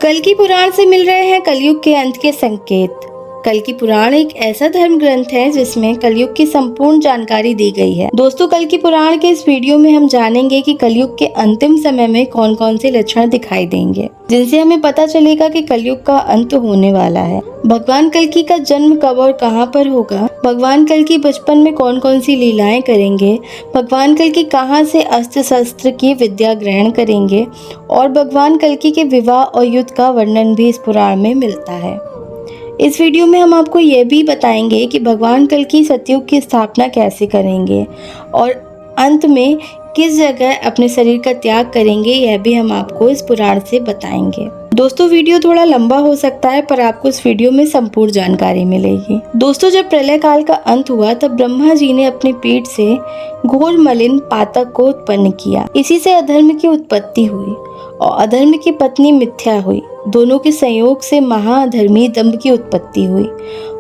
कल्कि पुराण से मिल रहे हैं कलयुग के अंत के संकेत। कल्कि पुराण एक ऐसा धर्म ग्रंथ है जिसमें कलयुग की संपूर्ण जानकारी दी गई है। दोस्तों, कल्कि पुराण के इस वीडियो में हम जानेंगे कि कलयुग के अंतिम समय में कौन कौन से लक्षण दिखाई देंगे, जिनसे हमें पता चलेगा कि कलयुग का अंत होने वाला है। भगवान कल्कि का जन्म कब और कहां पर होगा, भगवान कल्कि बचपन में कौन कौन सी लीलाएं करेंगे, भगवान कल्कि कहां से अस्त्र शस्त्र की विद्या ग्रहण करेंगे और भगवान कल्कि के विवाह और युद्ध का वर्णन भी इस पुराण में मिलता है। इस वीडियो में हम आपको यह भी बताएंगे कि भगवान कल्कि सतयुग की स्थापना कैसे करेंगे और अंत में किस जगह अपने शरीर का त्याग करेंगे, यह भी हम आपको इस पुराण से बताएंगे। दोस्तों, वीडियो थोड़ा लंबा हो सकता है पर आपको इस वीडियो में संपूर्ण जानकारी मिलेगी। दोस्तों, जब प्रलय काल का अंत हुआ तब ब्रह्मा जी ने अपनी पीठ से घोर मलिन पातक को उत्पन्न किया। इसी से अधर्म की उत्पत्ति हुई और अधर्म की पत्नी मिथ्या हुई। दोनों के संयोग से महाअधर्मी दंभ की उत्पत्ति हुई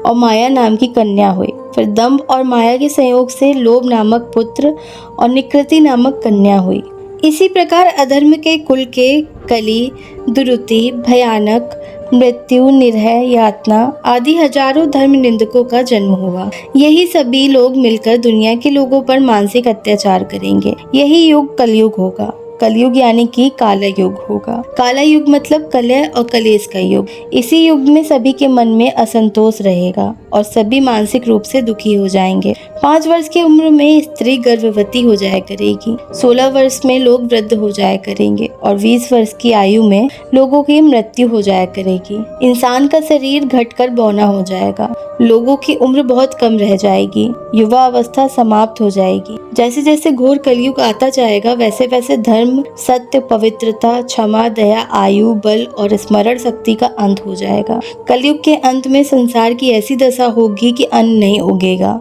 और माया नाम की कन्या हुई। फिर दंभ और माया के संयोग से लोभ नामक पुत्र और निकृति नामक कन्या हुई। इसी प्रकार अधर्म के कुल के कली, दुरुति, भयानक, मृत्यु, निर्भय, यातना आदि हजारों धर्म निंदकों का जन्म हुआ। यही सभी लोग मिलकर दुनिया के लोगों पर मानसिक अत्याचार करेंगे। यही युग कलयुग होगा। कलयुग यानी कि काला युग होगा। काला युग मतलब कलह और कलेश का युग। इसी युग में सभी के मन में असंतोष रहेगा और सभी मानसिक रूप से दुखी हो जाएंगे। 5 वर्ष की उम्र में स्त्री गर्भवती हो जाया करेगी, 16 वर्ष में लोग वृद्ध हो जाया करेंगे और 20 वर्ष की आयु में लोगों की मृत्यु हो जाया करेगी। इंसान का शरीर घटकर बौना हो जाएगा, लोगों की उम्र बहुत कम रह जाएगी, युवा अवस्था समाप्त हो जाएगी। जैसे जैसे घोर कलयुग आता जाएगा वैसे वैसे धर्म, सत्य, पवित्रता, क्षमा, दया, आयु, बल और स्मरण शक्ति का अंत हो जाएगा। कलयुग के अंत में संसार की ऐसी दशा होगी कि अन्न नहीं उगेगा।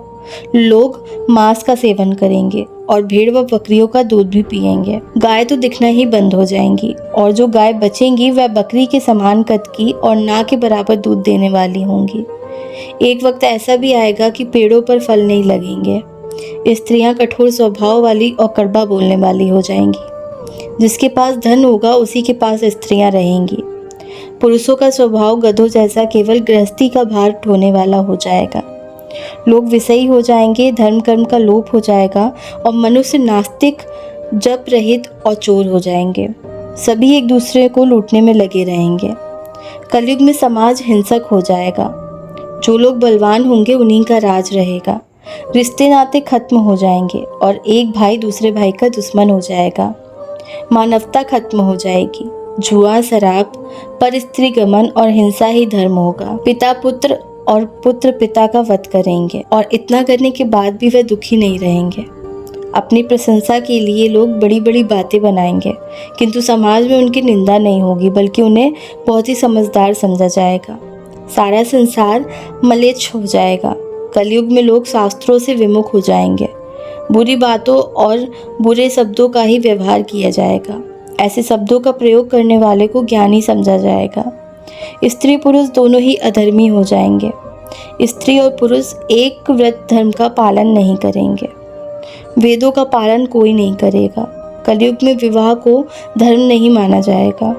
लोग मांस का सेवन करेंगे और भेड़ व बकरियों का दूध भी पिएंगे। गाय तो दिखना ही बंद हो जाएंगी और जो गाय बचेंगी वह बकरी के समान कद की और ना के बराबर दूध देने वाली होंगी। एक वक्त ऐसा भी आएगा कि पेड़ों पर फल नहीं लगेंगे। स्त्रियां कठोर स्वभाव वाली और कड़वा बोलने वाली हो जाएंगी। जिसके पास धन होगा उसी के पास स्त्रियां रहेंगी। पुरुषों का स्वभाव गधों जैसा केवल गृहस्थी का भार ढोने वाला हो जाएगा। लोग विषयी हो जाएंगे, धर्म कर्म का लोप हो जाएगा और मनुष्य नास्तिक, जप रहित और चोर हो जाएंगे। सभी एक दूसरे को लूटने में लगे रहेंगे। कलयुग में समाज हिंसक हो जाएगा। जो लोग बलवान होंगे उन्हीं का राज रहेगा। रिश्ते नाते खत्म हो जाएंगे और एक भाई दूसरे भाई का दुश्मन हो जाएगा। मानवता खत्म हो जाएगी। जुआ, शराब, पर स्त्री गमन और हिंसा ही धर्म होगा। पिता पुत्र और पुत्र पिता का वध करेंगे और इतना करने के बाद भी वह दुखी नहीं रहेंगे। अपनी प्रशंसा के लिए लोग बड़ी बड़ी बातें बनाएंगे, किंतु समाज में उनकी निंदा नहीं होगी बल्कि उन्हें बहुत ही समझदार समझा जाएगा। सारा संसार मलेच्छ हो जाएगा। कलयुग में लोग शास्त्रों से विमुख हो जाएंगे। बुरी बातों और बुरे शब्दों का ही व्यवहार किया जाएगा। ऐसे शब्दों का प्रयोग करने वाले को ज्ञानी समझा जाएगा। स्त्री पुरुष दोनों ही अधर्मी हो जाएंगे। स्त्री और पुरुष एक व्रत धर्म का पालन नहीं करेंगे। वेदों का पालन कोई नहीं करेगा। कलयुग में विवाह को धर्म नहीं माना जाएगा।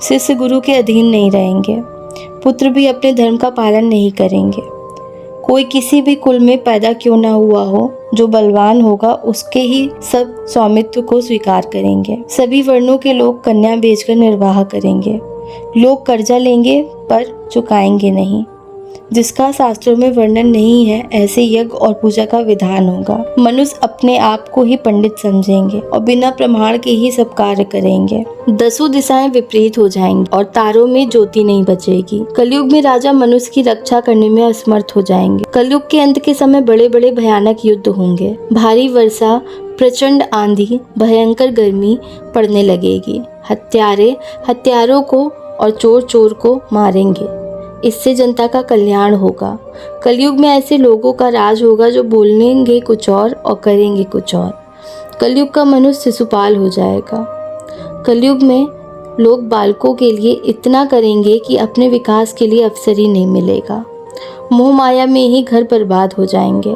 शिष्य गुरु के अधीन नहीं रहेंगे। पुत्र भी अपने धर्म का पालन नहीं करेंगे। कोई किसी भी कुल में पैदा क्यों ना हुआ हो, जो बलवान होगा उसके ही सब स्वामित्व को स्वीकार करेंगे। सभी वर्णों के लोग कन्या बेचकर निर्वाह करेंगे। लोग कर्जा लेंगे पर चुकाएंगे नहीं। जिसका शास्त्रों में वर्णन नहीं है ऐसे यज्ञ और पूजा का विधान होगा। मनुष्य अपने आप को ही पंडित समझेंगे और बिना प्रमाण के ही सब कार्य करेंगे। 10 दिशाएं विपरीत हो जाएंगी और तारों में ज्योति नहीं बचेगी। कलयुग में राजा मनुष्य की रक्षा करने में असमर्थ हो जाएंगे। कलयुग के अंत के समय बड़े बड़े भयानक युद्ध होंगे। भारी वर्षा, प्रचंड आंधी, भयंकर गर्मी पड़ने लगेगी। हत्यारे हत्यारों को और चोर चोर को मारेंगे। इससे जनता का कल्याण होगा। कलयुग में ऐसे लोगों का राज होगा जो बोलेंगे कुछ और करेंगे कुछ और। कलयुग का मनुष्य शिशुपाल हो जाएगा। कलयुग में लोग बालकों के लिए इतना करेंगे कि अपने विकास के लिए अवसर ही नहीं मिलेगा। मोह माया में ही घर बर्बाद हो जाएंगे।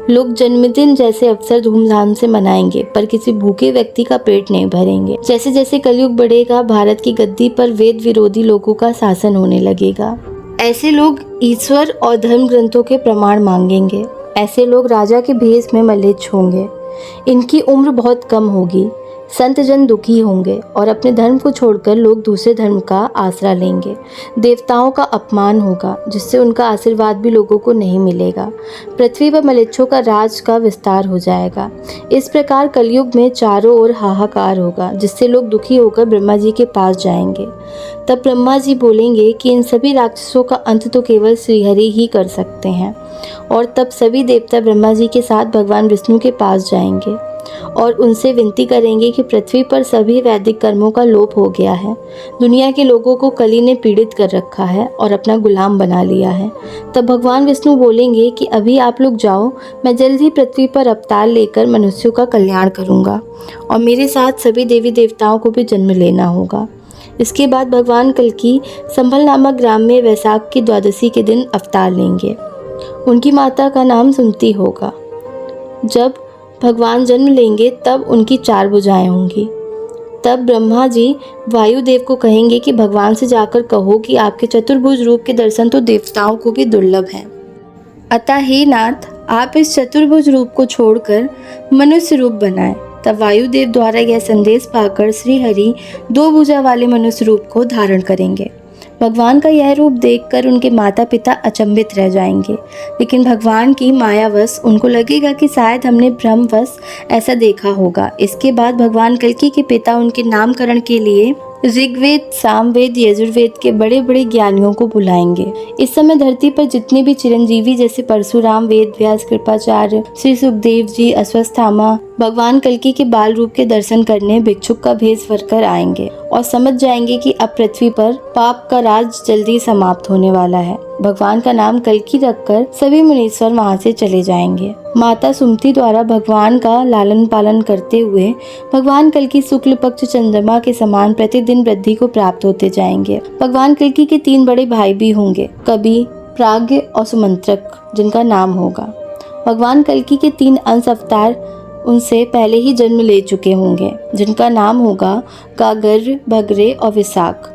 लोग जन्मदिन जैसे अवसर धूमधाम से मनाएंगे, पर किसी भूखे व्यक्ति का पेट नहीं भरेंगे। जैसे जैसे कलयुग बढ़ेगा, भारत की गद्दी पर वेद विरोधी लोगों का शासन होने लगेगा। ऐसे लोग ईश्वर और धर्म ग्रंथों के प्रमाण मांगेंगे। ऐसे लोग राजा के भेष में मलेच्छ होंगे। इनकी उम्र बहुत कम होगी। संत जन दुखी होंगे और अपने धर्म को छोड़कर लोग दूसरे धर्म का आसरा लेंगे। देवताओं का अपमान होगा, जिससे उनका आशीर्वाद भी लोगों को नहीं मिलेगा। पृथ्वी पर मलेच्छों का राज का विस्तार हो जाएगा। इस प्रकार कलयुग में चारों ओर हाहाकार होगा, जिससे लोग दुखी होकर ब्रह्मा जी के पास जाएंगे। तब ब्रह्मा जी बोलेंगे कि इन सभी राक्षसों का अंत तो केवल श्रीहरि ही कर सकते हैं। और तब सभी देवता ब्रह्मा जी के साथ भगवान विष्णु के पास जाएंगे और उनसे विनती करेंगे कि पृथ्वी पर सभी वैदिक कर्मों का लोप हो गया है। दुनिया के लोगों को कली ने पीड़ित कर रखा है और अपना गुलाम बना लिया है। तब भगवान विष्णु बोलेंगे कि अभी आप लोग जाओ, मैं जल्द ही पृथ्वी पर अवतार लेकर मनुष्यों का कल्याण करूँगा और मेरे साथ सभी देवी देवताओं को भी जन्म लेना होगा। इसके बाद भगवान कल्कि संभल नामक ग्राम में वैशाख की द्वादशी के दिन अवतार लेंगे। उनकी माता का नाम सुमति होगा। जब भगवान जन्म लेंगे तब उनकी 4 भुजाएं होंगी। तब ब्रह्मा जी वायुदेव को कहेंगे कि भगवान से जाकर कहो कि आपके चतुर्भुज रूप के दर्शन तो देवताओं को भी दुर्लभ हैं। अतः हे नाथ, आप इस चतुर्भुज रूप को छोड़कर मनुष्य रूप बनाएं। तब वायुदेव द्वारा यह संदेश पाकर श्री हरि 2 भुजा वाले मनुष्य रूप को धारण करेंगे। भगवान का यह रूप देखकर उनके माता पिता अचंभित रह जाएंगे, लेकिन भगवान की मायावश उनको लगेगा कि शायद हमने भ्रमवश ऐसा देखा होगा। इसके बाद भगवान कल्कि के पिता उनके नामकरण के लिए ऋग्वेद, सामवेद, यजुर्वेद के बड़े बड़े ज्ञानियों को बुलाएंगे। इस समय धरती पर जितने भी चिरंजीवी जैसे परशुराम, वेद व्यास, कृपाचार्य, श्री सुखदेव जी, अश्वत्थामा भगवान कल्कि के बाल रूप के दर्शन करने भिक्षुक का भेष भरकर आएंगे और समझ जाएंगे कि अब पृथ्वी पर पाप का राज जल्दी समाप्त होने वाला है। भगवान का नाम कल्कि रखकर सभी मुनीश्वर वहां से चले जाएंगे। माता सुमति द्वारा भगवान का लालन पालन करते हुए भगवान कल्कि शुक्ल पक्ष चंद्रमा के समान प्रतिदिन वृद्धि को प्राप्त होते जाएंगे। भगवान कल्कि के 3 बड़े भाई भी होंगे, कवि, प्राज्ञ और सुमंत्रक, जिनका नाम होगा। भगवान कल्कि के 3 अंश अवतार उनसे पहले ही जन्म ले चुके होंगे, जिनका नाम होगा गागर, भगरे और विशाख।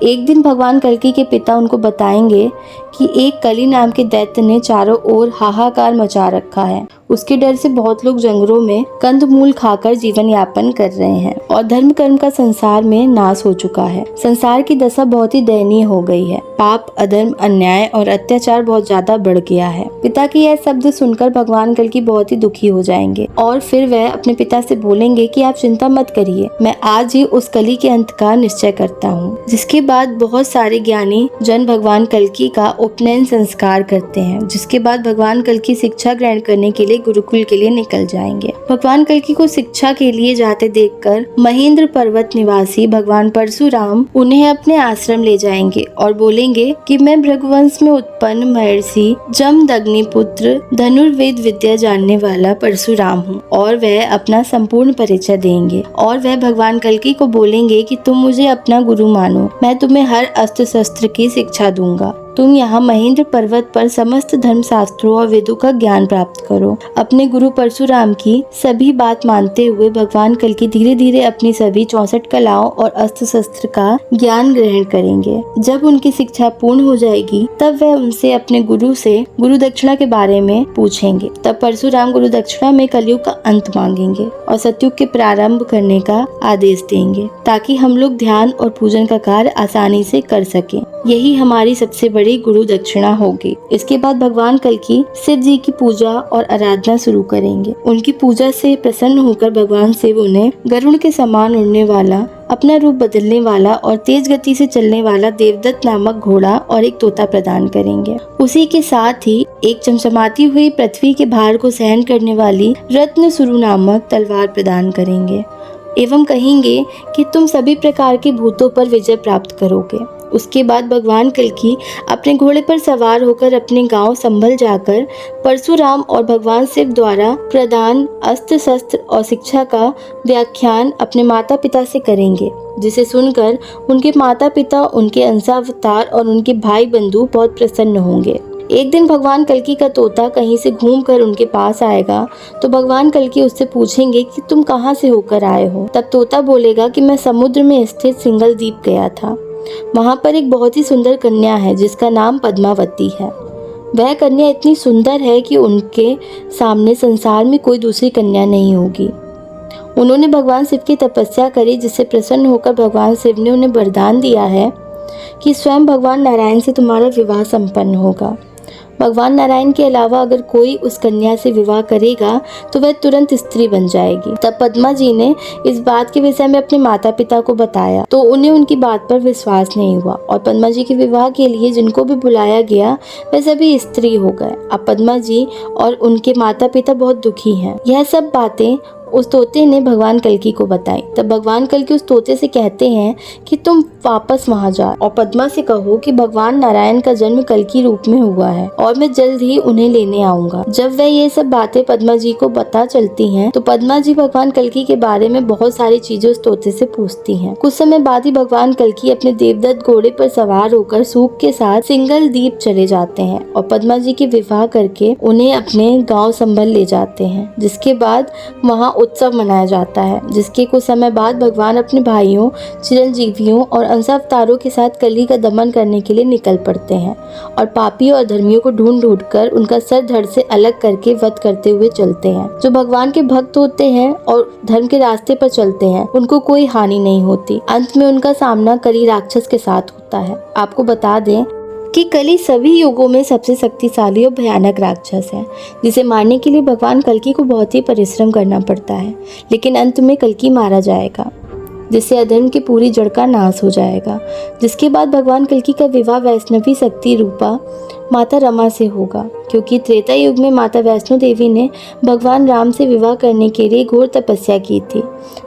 एक दिन भगवान कल्कि के पिता उनको बताएंगे कि एक कली नाम के दैत्य ने चारों ओर हाहाकार मचा रखा है। उसके डर से बहुत लोग जंगलों में कंदमूल खाकर जीवन यापन कर रहे हैं और धर्म कर्म का संसार में नाश हो चुका है। संसार की दशा बहुत ही दयनीय हो गई है। पाप, अधर्म, अन्याय और अत्याचार बहुत ज्यादा बढ़ गया है। पिता के यह शब्द सुनकर भगवान कल्कि बहुत ही दुखी हो जाएंगे और फिर वह अपने पिता से बोलेंगे कि आप चिंता मत करिए, मैं आज ही उस कली के अंत का निश्चय करता हूँ। जिसके बाद बहुत सारे ज्ञानी जन भगवान कल्कि का उपनयन संस्कार करते हैं। जिसके बाद भगवान कल्कि शिक्षा ग्रहण करने के लिए गुरुकुल के लिए निकल जाएंगे। भगवान कल्कि को शिक्षा के लिए जाते देखकर महेंद्र पर्वत निवासी भगवान परशुराम उन्हें अपने आश्रम ले जाएंगे और बोलेंगे कि मैं भृगुवंश में उत्पन्न महर्षि जमदग्नि पुत्र धनुर्वेद विद्या जानने वाला परशुराम हूँ। और वह अपना संपूर्ण परिचय देंगे और वह भगवान कल्कि को बोलेंगे कि तुम मुझे अपना गुरु मानो, मैं तुम्हें हर अस्त्र शस्त्र की शिक्षा दूंगा। तुम यहाँ महेंद्र पर्वत पर समस्त धर्म शास्त्रों और वेदों का ज्ञान प्राप्त करो। अपने गुरु परशुराम की सभी बात मानते हुए भगवान कल्कि धीरे धीरे अपनी सभी 64 कलाओं और अस्त्र शस्त्र का ज्ञान ग्रहण करेंगे। जब उनकी शिक्षा पूर्ण हो जाएगी तब वह उनसे अपने गुरु से गुरु दक्षिणा के बारे में पूछेंगे। तब परशुराम गुरु दक्षिणा में कलयुग का अंत मांगेंगे और सतयुग के प्रारंभ करने का आदेश देंगे, ताकि हम लोग ध्यान और पूजन का कार्य आसानी से कर सकें। यही हमारी सबसे बड़ी गुरु दक्षिणा होगी। इसके बाद भगवान कल्कि शिव जी की पूजा और आराधना शुरू करेंगे। उनकी पूजा से प्रसन्न होकर भगवान शिव उन्हें गरुड़ के समान उड़ने वाला, अपना रूप बदलने वाला और तेज गति से चलने वाला देवदत्त नामक घोड़ा और एक तोता प्रदान करेंगे। उसी के साथ ही एक चमचमाती हुई पृथ्वी के भार को सहन करने वाली रत्न सुरु नामक तलवार प्रदान करेंगे एवं कहेंगे कि तुम सभी प्रकार के भूतों पर विजय प्राप्त करोगे। उसके बाद भगवान कल्कि अपने घोड़े पर सवार होकर अपने गांव संभल जाकर परशुराम और भगवान शिव द्वारा प्रदान अस्त्र शस्त्र और शिक्षा का व्याख्यान अपने माता पिता से करेंगे, जिसे सुनकर उनके माता पिता, उनके अंशावतार और उनके भाई बंधु बहुत प्रसन्न होंगे। एक दिन भगवान कल्कि का तोता कहीं से घूमकर उनके पास आएगा तो भगवान कल्कि उससे पूछेंगे कि तुम कहाँ से होकर आए हो। तब तोता बोलेगा कि मैं समुद्र में स्थित सिंगल द्वीप गया था। वहाँ पर एक बहुत ही सुंदर कन्या है जिसका नाम पद्मावती है। वह कन्या इतनी सुंदर है कि उनके सामने संसार में कोई दूसरी कन्या नहीं होगी। उन्होंने भगवान शिव की तपस्या करी, जिससे प्रसन्न होकर भगवान शिव ने उन्हें वरदान दिया है कि स्वयं भगवान नारायण से तुम्हारा विवाह संपन्न होगा। भगवान नारायण के अलावा अगर कोई उस कन्या से विवाह करेगा तो वह तुरंत स्त्री बन जाएगी। तब पद्मा जी ने इस बात के विषय में अपने माता पिता को बताया तो उन्हें उनकी बात पर विश्वास नहीं हुआ और पद्मा जी के विवाह के लिए जिनको भी बुलाया गया वे सभी स्त्री हो गए। अब पद्मा जी और उनके माता पिता बहुत दुखी हैं। यह सब बातें उस तोते ने भगवान कल्कि को बताई। तब भगवान कल्कि उस तोते से कहते हैं कि तुम वापस वहां जाओ और पद्मा से कहो कि भगवान नारायण का जन्म कल्कि रूप में हुआ है और मैं जल्द ही उन्हें लेने आऊंगा। जब वह ये सब बातें पद्मा जी को पता चलती हैं तो पद्मा जी भगवान कल्कि के बारे में बहुत सारी चीजें उस तोते से पूछती हैं। कुछ समय बाद ही भगवान कल्कि अपने देवदत्त घोड़े पर सवार होकर सूप के साथ सिंगल द्वीप चले जाते हैं और पद्मा जी के विवाह करके उन्हें अपने गाँव संभल ले जाते हैं, जिसके बाद वहाँ उत्सव मनाया जाता है। जिसके कुछ समय बाद भगवान अपने भाइयों, चिरंजीवियों और अंशावतारों के साथ कली का दमन करने के लिए निकल पड़ते हैं और पापियों और धर्मियों को ढूंढ कर उनका सर धड़ से अलग करके वध करते हुए चलते हैं। जो भगवान के भक्त होते हैं और धर्म के रास्ते पर चलते हैं उनको कोई हानि नहीं होती। अंत में उनका सामना कली राक्षस के साथ होता है। आपको बता दें कि कली सभी युगों में सबसे शक्तिशाली और भयानक राक्षस है, जिसे मारने के लिए भगवान कल्कि को बहुत ही परिश्रम करना पड़ता है, लेकिन अंत में कल्कि मारा जाएगा, जिससे अधर्म की पूरी जड़ का नाश हो जाएगा। जिसके बाद भगवान कल्कि का विवाह वैष्णवी शक्ति रूपा माता रमा से होगा, क्योंकि त्रेता युग में माता वैष्णो देवी ने भगवान राम से विवाह करने के लिए घोर तपस्या की थी।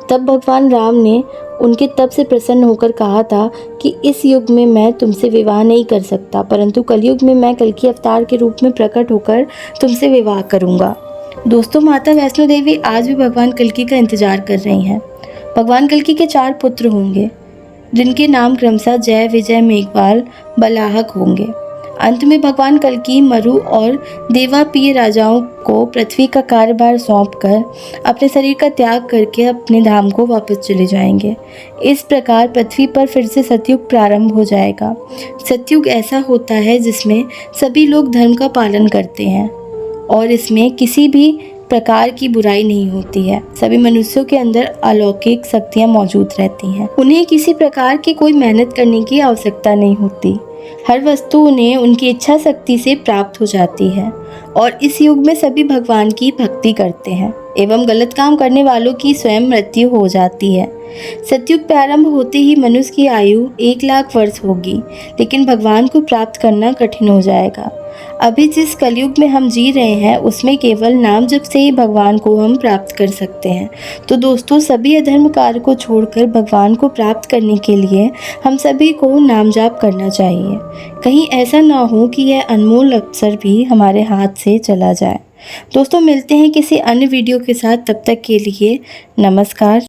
तब भगवान राम ने उनके तप से प्रसन्न होकर कहा था कि इस युग में मैं तुमसे विवाह नहीं कर सकता, परंतु कलयुग में मैं कल्कि अवतार के रूप में प्रकट होकर तुमसे विवाह करूंगा। दोस्तों, माता वैष्णो देवी आज भी भगवान कल्कि का इंतजार कर रही हैं। भगवान कल्कि के 4 पुत्र होंगे, जिनके नाम क्रमशः जय, विजय, मेघवाल, बलाहक होंगे। अंत में भगवान कल्कि मरु और देवापीय राजाओं को पृथ्वी का कार्यभार सौंपकर अपने शरीर का त्याग करके अपने धाम को वापस चले जाएंगे। इस प्रकार पृथ्वी पर फिर से सतयुग प्रारंभ हो जाएगा। सतयुग ऐसा होता है जिसमें सभी लोग धर्म का पालन करते हैं और इसमें किसी भी प्रकार की बुराई नहीं होती है। सभी मनुष्यों के अंदर अलौकिक शक्तियाँ मौजूद रहती हैं। उन्हें किसी प्रकार की कोई मेहनत करने की आवश्यकता नहीं होती। हर वस्तु उन्हें उनकी इच्छा शक्ति से प्राप्त हो जाती है और इस युग में सभी भगवान की भक्ति करते हैं एवं गलत काम करने वालों की स्वयं मृत्यु हो जाती है। सतयुग प्रारंभ होते ही मनुष्य की आयु 1 लाख वर्ष होगी, लेकिन भगवान को प्राप्त करना कठिन हो जाएगा। अभी जिस कलयुग में हम जी रहे हैं उसमें केवल नाम जप से ही भगवान को हम प्राप्त कर सकते हैं। तो दोस्तों, सभी अधर्म कार्य को छोड़कर भगवान को प्राप्त करने के लिए हम सभी को नाम जाप करना चाहिए। कहीं ऐसा ना हो कि यह अनमोल अवसर भी हमारे हाथ से चला जाए। दोस्तों, मिलते हैं किसी अन्य वीडियो के साथ। तब तक के लिए नमस्कार।